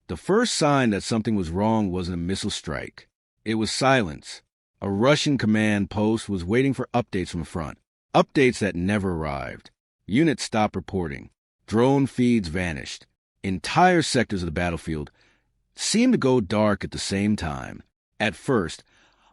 The first sign that something was wrong wasn't a missile strike. It was silence. A Russian command post was waiting for updates from the front, updates that never arrived. Units stopped reporting. Drone feeds vanished. Entire sectors of the battlefield seemed to go dark at the same time. At first,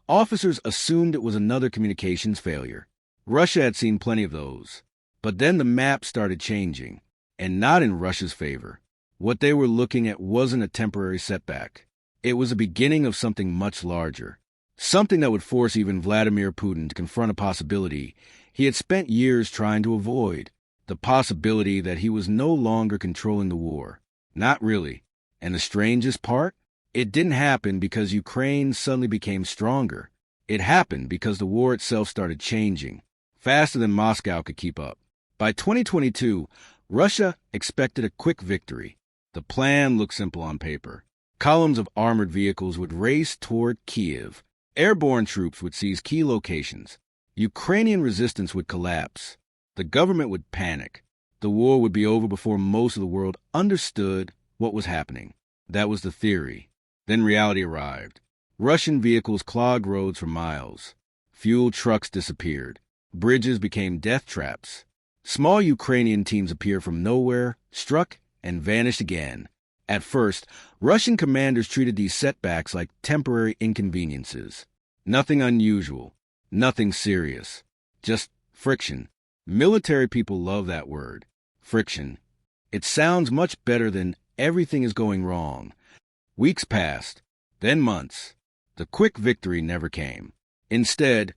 officers assumed it was another communications failure. Russia had seen plenty of those. But then the map started changing, and not in Russia's favor. What they were looking at wasn't a temporary setback. It was the beginning of something much larger. Something that would force even Vladimir Putin to confront a possibility he had spent years trying to avoid. The possibility that he was no longer controlling the war. Not really. And the strangest part? It didn't happen because Ukraine suddenly became stronger. It happened because the war itself started changing, faster than Moscow could keep up. By 2022, Russia expected a quick victory. The plan looked simple on paper. Columns of armored vehicles would race toward Kyiv. Airborne troops would seize key locations. Ukrainian resistance would collapse. The government would panic. The war would be over before most of the world understood what was happening. That was the theory. Then reality arrived. Russian vehicles clogged roads for miles. Fuel trucks disappeared. Bridges became death traps. Small Ukrainian teams appeared from nowhere, struck, and vanished again. At first, Russian commanders treated these setbacks like temporary inconveniences. Nothing unusual. Nothing serious. Just friction. Military people love that word. Friction. It sounds much better than everything is going wrong. Weeks passed, then months. The quick victory never came. Instead,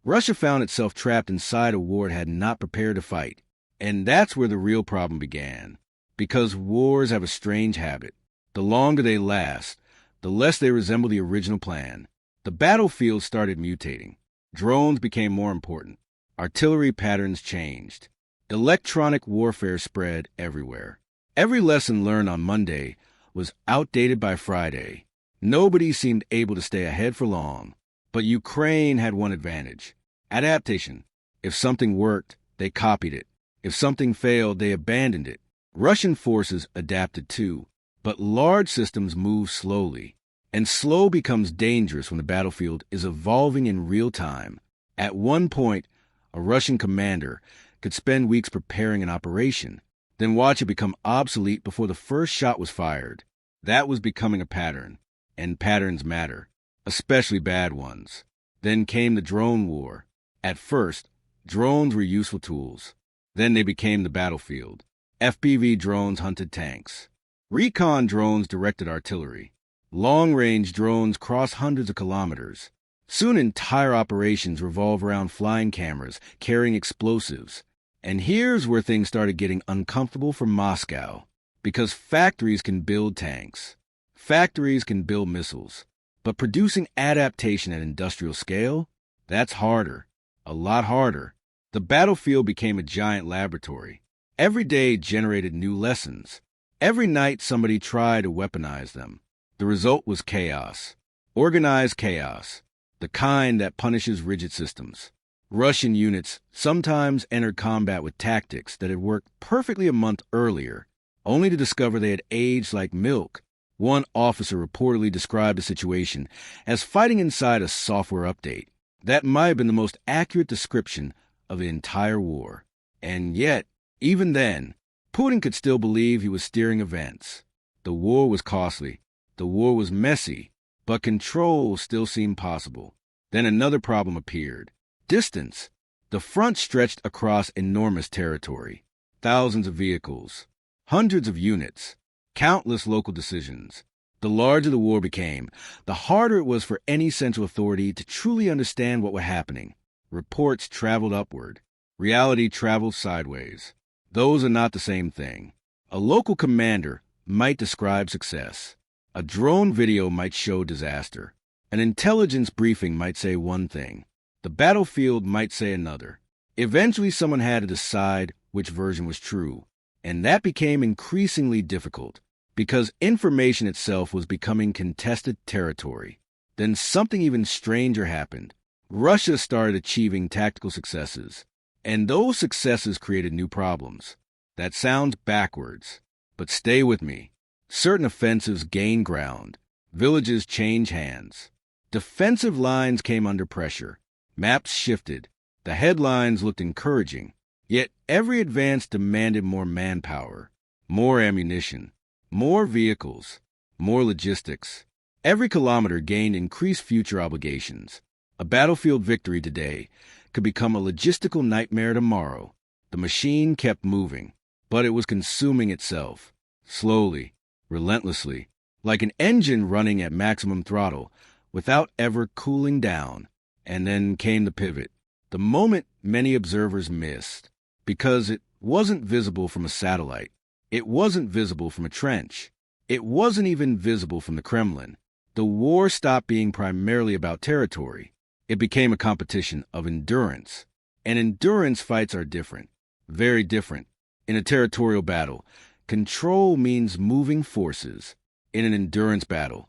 Russia found itself trapped inside a war it had not prepared to fight. And that's where the real problem began. Because wars have a strange habit. The longer they last, the less they resemble the original plan. The battlefield started mutating. Drones became more important. Artillery patterns changed. Electronic warfare spread everywhere. Every lesson learned on Monday was outdated by Friday. Nobody seemed able to stay ahead for long. But Ukraine had one advantage: adaptation. If something worked, they copied it. If something failed, they abandoned it. Russian forces adapted too. But large systems move slowly. And slow becomes dangerous when the battlefield is evolving in real time. At one point, a Russian commander could spend weeks preparing an operation, then watch it become obsolete before the first shot was fired. That was becoming a pattern, and patterns matter, especially bad ones. Then came the drone war. At first, drones were useful tools. Then they became the battlefield. FPV drones hunted tanks. Recon drones directed artillery. Long-range drones crossed hundreds of kilometers. Soon entire operations revolve around flying cameras carrying explosives. And here's where things started getting uncomfortable for Moscow. Because factories can build tanks. Factories can build missiles. But producing adaptation at industrial scale, that's harder. A lot harder. The battlefield became a giant laboratory. Every day generated new lessons. Every night somebody tried to weaponize them. The result was chaos. Organized chaos. The kind that punishes rigid systems. Russian units sometimes entered combat with tactics that had worked perfectly a month earlier, only to discover they had aged like milk. One officer reportedly described the situation as fighting inside a software update. That might have been the most accurate description of the entire war. And yet, even then, Putin could still believe he was steering events. The war was costly. The war was messy. But control still seemed possible. Then another problem appeared. Distance. The front stretched across enormous territory. Thousands of vehicles. Hundreds of units. Countless local decisions. The larger the war became, the harder it was for any central authority to truly understand what was happening. Reports traveled upward. Reality traveled sideways. Those are not the same thing. A local commander might describe success. A drone video might show disaster. An intelligence briefing might say one thing. The battlefield might say another. Eventually, someone had to decide which version was true. And that became increasingly difficult because information itself was becoming contested territory. Then something even stranger happened. Russia started achieving tactical successes. And those successes created new problems. That sounds backwards. But stay with me. Certain offensives gained ground. Villages changed hands. Defensive lines came under pressure. Maps shifted. The headlines looked encouraging. Yet every advance demanded more manpower, more ammunition, more vehicles, more logistics. Every kilometer gained increased future obligations. A battlefield victory today could become a logistical nightmare tomorrow. The machine kept moving, but it was consuming itself, slowly, relentlessly, like an engine running at maximum throttle, without ever cooling down. And then came the pivot, the moment many observers missed, because it wasn't visible from a satellite. It wasn't visible from a trench. It wasn't even visible from the Kremlin. The war stopped being primarily about territory. It became a competition of endurance. And endurance fights are different, very different. In a territorial battle, control means moving forces. In an endurance battle,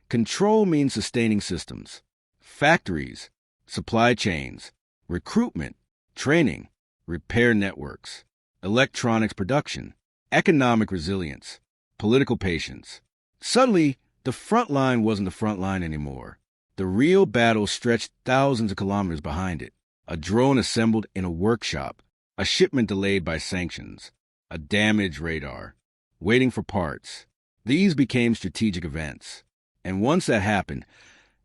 control means sustaining systems, factories, supply chains, recruitment, training, repair networks, electronics production, economic resilience, political patience. Suddenly, the front line wasn't the front line anymore. The real battle stretched thousands of kilometers behind it. A drone assembled in a workshop, a shipment delayed by sanctions, a damaged radar, waiting for parts. These became strategic events. And once that happened,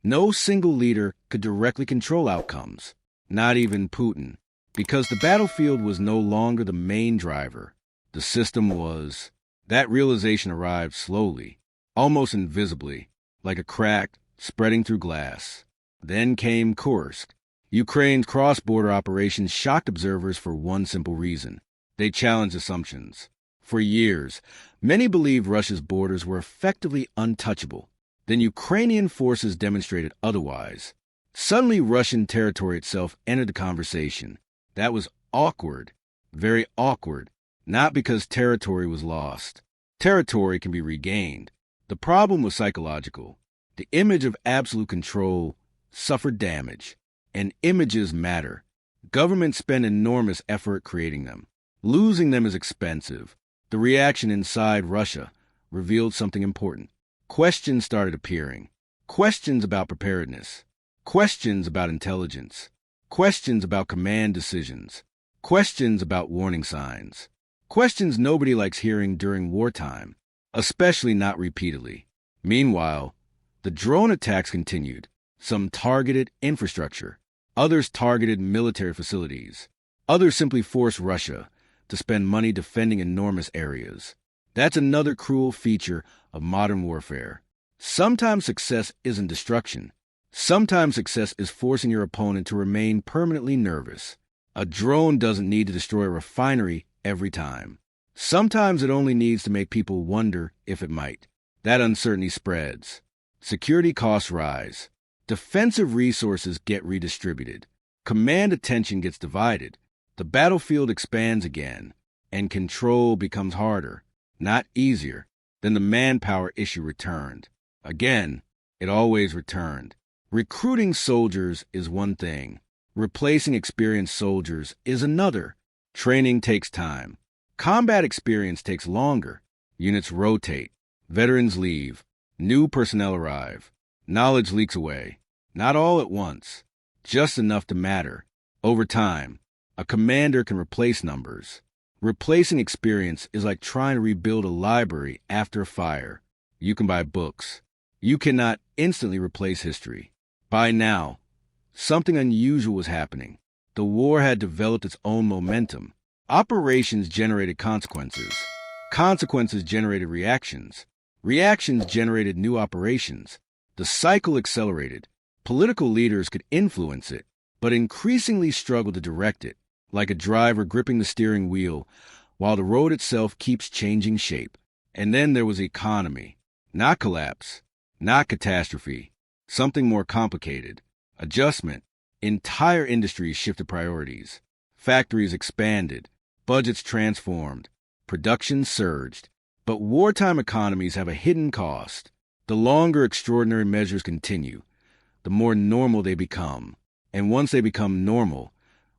no single leader could directly control outcomes, not even Putin, because the battlefield was no longer the main driver. The system was. That realization arrived slowly, almost invisibly, like a crack spreading through glass. Then came Kursk. Ukraine's cross-border operations shocked observers for one simple reason. They challenged assumptions. For years, many believed Russia's borders were effectively untouchable. Then Ukrainian forces demonstrated otherwise. Suddenly, Russian territory itself entered the conversation. That was awkward, very awkward, not because territory was lost. Territory can be regained. The problem was psychological. The image of absolute control suffered damage, and images matter. Governments spend enormous effort creating them. Losing them is expensive. The reaction inside Russia revealed something important. Questions started appearing. Questions about preparedness. Questions about intelligence. Questions about command decisions. Questions about warning signs. Questions nobody likes hearing during wartime, especially not repeatedly. Meanwhile, the drone attacks continued. Some targeted infrastructure. Others targeted military facilities. Others simply forced Russia to spend money defending enormous areas. That's another cruel feature of modern warfare. Sometimes success isn't destruction. Sometimes success is forcing your opponent to remain permanently nervous. A drone doesn't need to destroy a refinery every time. Sometimes it only needs to make people wonder if it might. That uncertainty spreads. Security costs rise. Defensive resources get redistributed. Command attention gets divided. The battlefield expands again, and control becomes harder, not easier. Then the manpower issue returned. Again, it always returned. Recruiting soldiers is one thing. Replacing experienced soldiers is another. Training takes time. Combat experience takes longer. Units rotate. Veterans leave. New personnel arrive. Knowledge leaks away. Not all at once. Just enough to matter. Over time, a commander can replace numbers. Replacing experience is like trying to rebuild a library after a fire. You can buy books. You cannot instantly replace history. By now, something unusual was happening. The war had developed its own momentum. Operations generated consequences. Consequences generated reactions. Reactions generated new operations. The cycle accelerated. Political leaders could influence it, but increasingly struggled to direct it, like a driver gripping the steering wheel while the road itself keeps changing shape. And then there was the economy. Not collapse, not catastrophe, something more complicated. Adjustment. Entire industries shifted priorities. Factories expanded. Budgets transformed. Production surged. But wartime economies have a hidden cost. The longer extraordinary measures continue, the more normal they become. And once they become normal,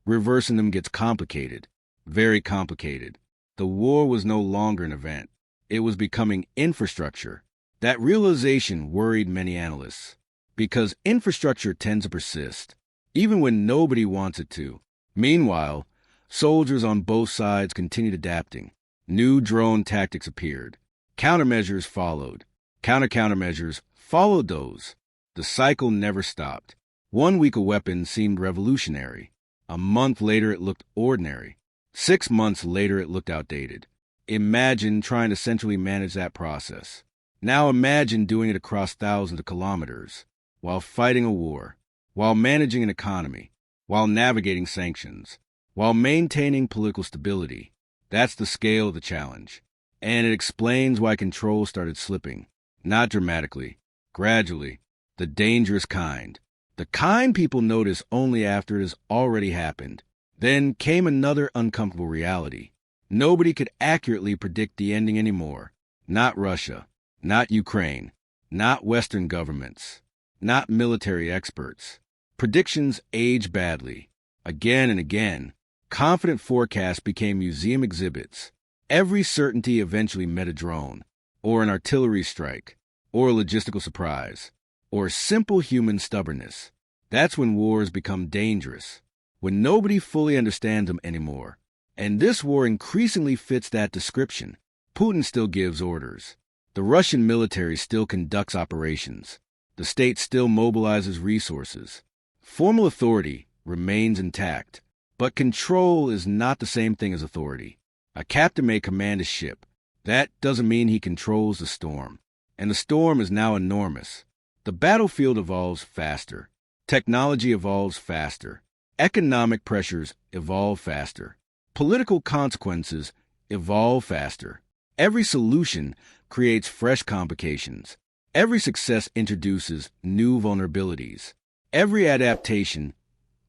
reversing them gets complicated, very complicated. The war was no longer an event. It was becoming infrastructure. That realization worried many analysts, because infrastructure tends to persist, even when nobody wants it to. Meanwhile, soldiers on both sides continued adapting. New drone tactics appeared. Countermeasures followed. Countermeasures followed those. The cycle never stopped. 1 week a weapon seemed revolutionary. A month later it looked ordinary. 6 months later it looked outdated. Imagine trying to centrally manage that process. Now imagine doing it across thousands of kilometers, while fighting a war, while managing an economy, while navigating sanctions, while maintaining political stability. That's the scale of the challenge. And it explains why control started slipping. Not dramatically, gradually, the dangerous kind. The kind people notice only after it has already happened. Then came another uncomfortable reality. Nobody could accurately predict the ending anymore. Not Russia, not Ukraine, not Western governments, not military experts. Predictions age badly. Again and again, confident forecasts became museum exhibits. Every certainty eventually met a drone, or an artillery strike, or a logistical surprise, or simple human stubbornness. That's when wars become dangerous, when nobody fully understands them anymore. And this war increasingly fits that description. Putin still gives orders. The Russian military still conducts operations. The state still mobilizes resources. Formal authority remains intact, but control is not the same thing as authority. A captain may command a ship. That doesn't mean he controls the storm. And the storm is now enormous. The battlefield evolves faster. Technology evolves faster. Economic pressures evolve faster. Political consequences evolve faster. Every solution creates fresh complications. Every success introduces new vulnerabilities. Every adaptation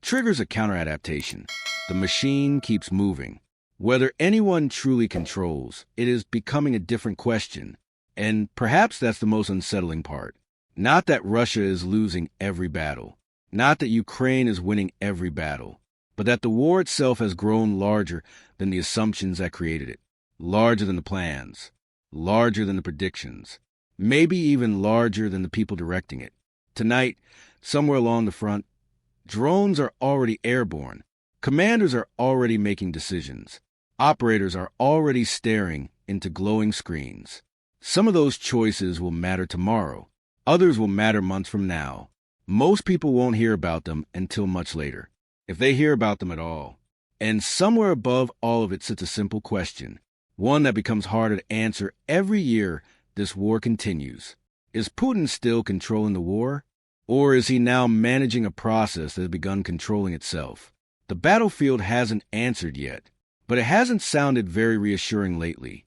triggers a counter-adaptation. The machine keeps moving. Whether anyone truly controls, it is becoming a different question. And perhaps that's the most unsettling part. Not that Russia is losing every battle. Not that Ukraine is winning every battle. But that the war itself has grown larger than the assumptions that created it. Larger than the plans. Larger than the predictions. Maybe even larger than the people directing it. Tonight, somewhere along the front, drones are already airborne. Commanders are already making decisions. Operators are already staring into glowing screens. Some of those choices will matter tomorrow. Others will matter months from now. Most people won't hear about them until much later, if they hear about them at all. And somewhere above all of it sits a simple question, one that becomes harder to answer every year this war continues. Is Putin still controlling the war? Or is he now managing a process that has begun controlling itself? The battlefield hasn't answered yet, but it hasn't sounded very reassuring lately.